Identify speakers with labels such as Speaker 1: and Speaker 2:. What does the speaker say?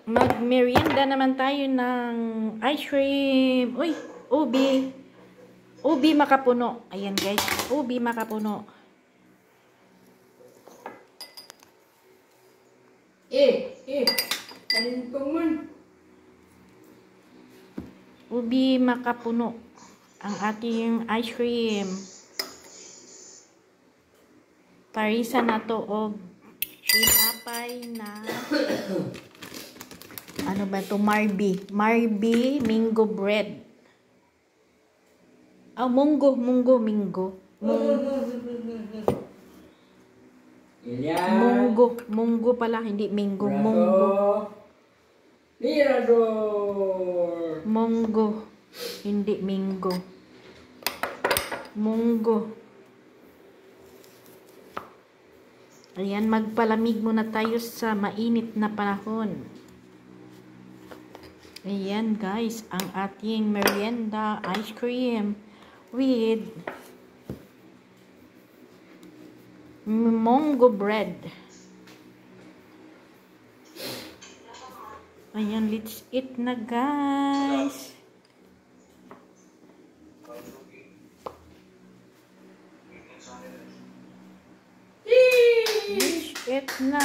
Speaker 1: Mag-merienda naman tayo ng ice cream. Uy, ubi. Ubi makapuno. Ayan guys, ubi makapuno.
Speaker 2: Alin pa man?
Speaker 1: Ubi makapuno. Ang ating ice cream. Parisa na to og tinapay na ano ba to? Marby Mingo bread. Mingo. Munggo pala, hindi Mingo. Munggo.
Speaker 2: Mirador.
Speaker 1: Munggo, hindi Mingo. Munggo. Ayan, magpalamig muna tayo sa mainit na panahon. Ayan guys, ang ating merienda ice cream with Mongo bread. Ayan, let's eat na guys. Let's eat na.